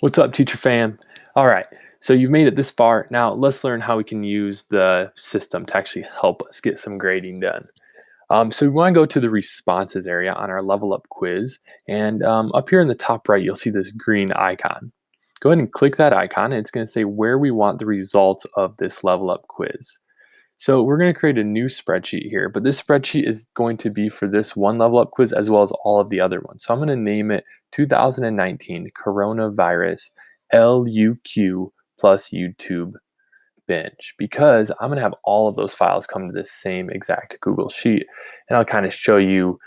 What's up, teacher fam? All right, so you've made it this far. Now let's learn how we can use the system to actually help us get some grading done. So we want to go to the responses area on our level up quiz. And up here in the top right, you'll see this green icon. Go ahead and click that icon, and it's going to say where we want the results of this level up quiz. So we're going to create a new spreadsheet here, but this spreadsheet is going to be for this one level up quiz as well as all of the other ones. So I'm going to name it 2019 Coronavirus LUQ plus YouTube Binge because I'm going to have all of those files come to this same exact Google Sheet. And I'll kind of show you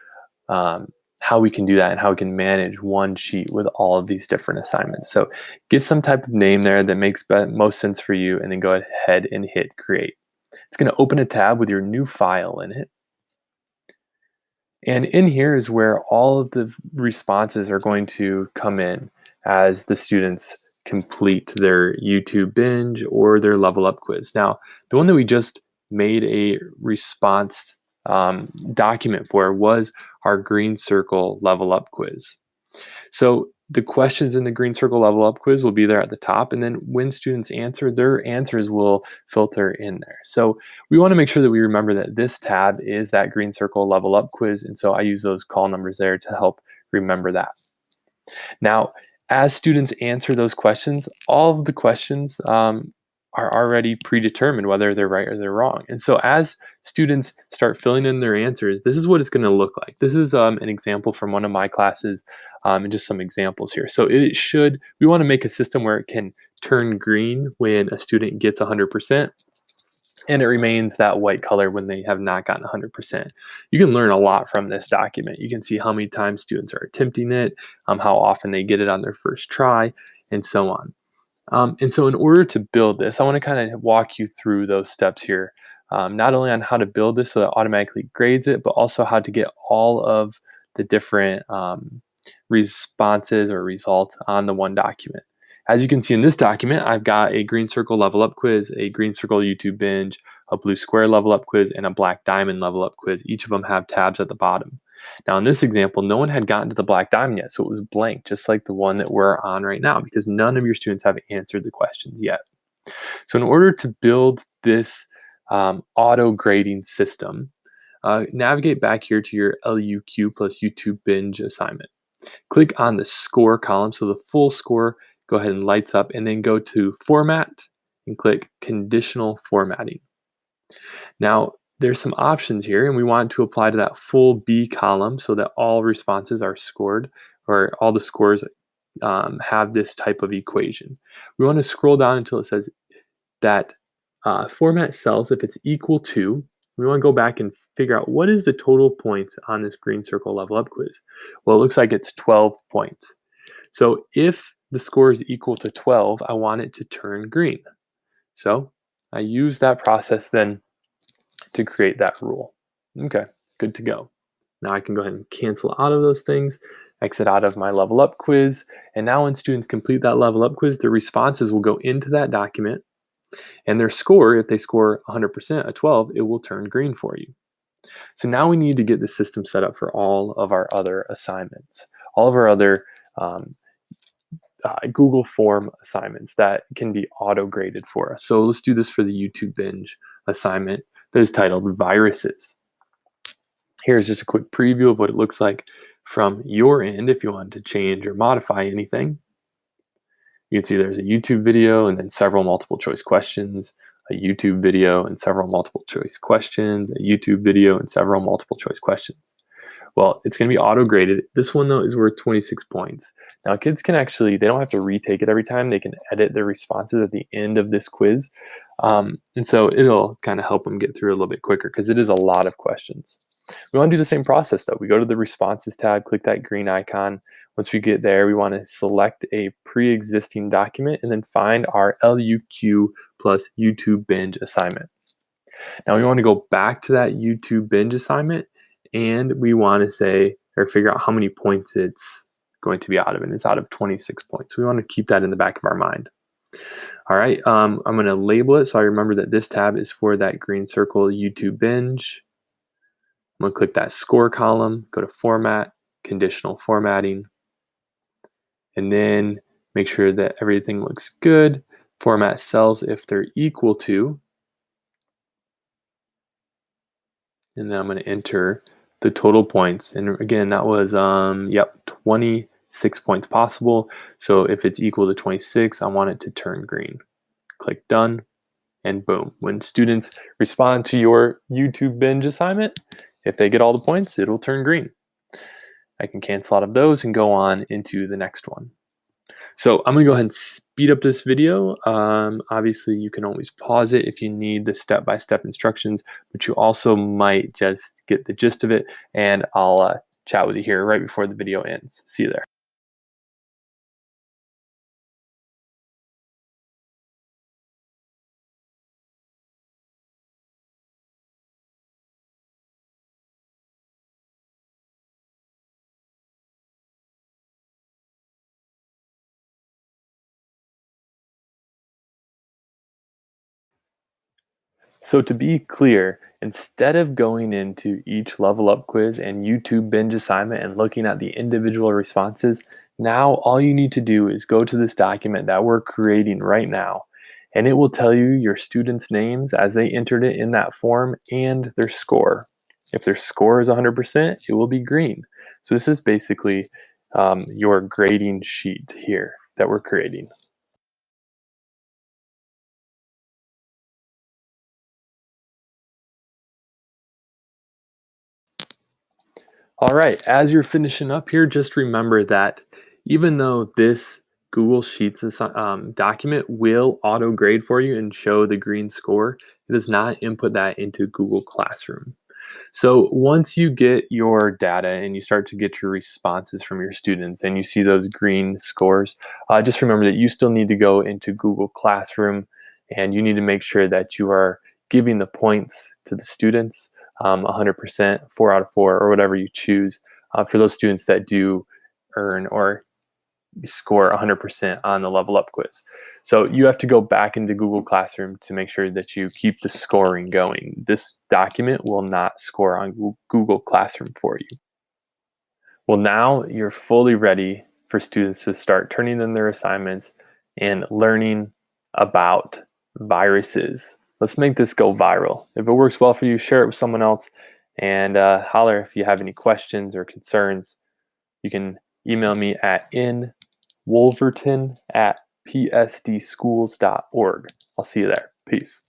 how we can do that and how we can manage one sheet with all of these different assignments. So get some type of name there that makes most sense for you, and then go ahead and hit create. It's going to open a tab with your new file in it. And in here is where all of the responses are going to come in as the students complete their YouTube binge or their level up quiz. Now, the one that we just made a response document for was our green circle level up quiz. So the questions in the green circle level up quiz will be there at the top, and then when students answer, their answers will filter in there. So we want to make sure that we remember that this tab is that green circle level up quiz, and so I use those call numbers there to help remember that. Now, as students answer those questions, all of the questions are already predetermined whether they're right or they're wrong. And so as students start filling in their answers, this is what it's going to look like. This is an example from one of my classes, and just some examples here. So we want to make a system where it can turn green when a student gets 100%, and it remains that white color when they have not gotten 100%. You can learn a lot from this document. You can see how many times students are attempting it, how often they get it on their first try, and so on. And so in order to build this, I want to kind of walk you through those steps here, not only on how to build this so that it automatically grades it, but also how to get all of the different responses or results on the one document. As you can see in this document, I've got a green circle level up quiz, a green circle YouTube binge, a blue square level up quiz, and a black diamond level up quiz. Each of them have tabs at the bottom. Now in this example, no one had gotten to the black diamond yet, so it was blank, just like the one that we're on right now, because none of your students have answered the questions yet. So in order to build this auto grading system, navigate back here to your LUQ plus YouTube binge assignment. Click on the score column, so the full score, go ahead and lights up, and then go to Format and click Conditional Formatting. Now, there's some options here, and we want to apply to that full B column so that all responses are scored, or all the scores have this type of equation. We want to scroll down until it says that format cells if it's equal to. We want to go back and figure out what is the total points on this green circle level up quiz. Well, it looks like it's 12 points. So if the score is equal to 12, I want it to turn green. So I use that process then to create that rule. Okay, good to go. Now I can go ahead and cancel out of those things, exit out of my level up quiz, and now when students complete that level up quiz, their responses will go into that document, and their score, if they score 100%, a 12, it will turn green for you. So now we need to get the system set up for all of our other assignments, all of our other Google form assignments that can be auto graded for us. So let's do this for the YouTube binge assignment that is titled Viruses. Here's just a quick preview of what it looks like from your end if you want to change or modify anything. You can see there's a YouTube video and then several multiple choice questions, a YouTube video and several multiple choice questions, a YouTube video and several multiple choice questions. Well, it's going to be auto graded. This one, though, is worth 26 points. Now, kids can actually, they don't have to retake it every time. They can edit their responses at the end of this quiz. And so it'll kind of help them get through a little bit quicker because it is a lot of questions. We want to do the same process, though. We go to the responses tab, click that green icon. Once we get there, we want to select a pre-existing document and then find our LUQ plus YouTube binge assignment. Now, we want to go back to that YouTube binge assignment, and we want to say or figure out how many points it's going to be out of, and it's out of 26 points. We want to keep that in the back of our mind. All right, I'm going to label it so I remember that this tab is for that green circle YouTube binge. I'm going to click that score column, go to Format, Conditional Formatting, and then Make sure that everything looks good. Format cells if they're equal to, and then I'm going to enter the total points. And again, that was, 26 points possible. So if it's equal to 26, I want it to turn green. Click done, and boom. When students respond to your YouTube binge assignment, if they get all the points, it'll turn green. I can cancel out of those and go on into the next one. So I'm gonna go ahead and speed up this video. Obviously, you can always pause it if you need the step-by-step instructions, but you also might just get the gist of it, and I'll chat with you here right before the video ends. See you there. So to be clear, instead of going into each level up quiz and YouTube binge assignment and looking at the individual responses, now all you need to do is go to this document that we're creating right now, and it will tell you your students' names as they entered it in that form and their score. If their score is 100%, it will be green. So this is basically your grading sheet here that we're creating. All right, as you're finishing up here, just remember that even though this Google Sheets document will auto grade for you and show the green score, it does not input that into Google Classroom. So once you get your data and you start to get your responses from your students and you see those green scores, just remember that you still need to go into Google Classroom and you need to make sure that you are giving the points to the students, 100%, 4 out of 4, or whatever you choose for those students that do earn or score 100% on the level up quiz. So you have to go back into Google Classroom to make sure that you keep the scoring going. This document will not score on Google Classroom for you. Well, now you're fully ready for students to start turning in their assignments and learning about viruses. Let's make this go viral. If it works well for you, share it with someone else, and holler if you have any questions or concerns. You can email me at inwolverton@psdschools.org. I'll see you there. Peace.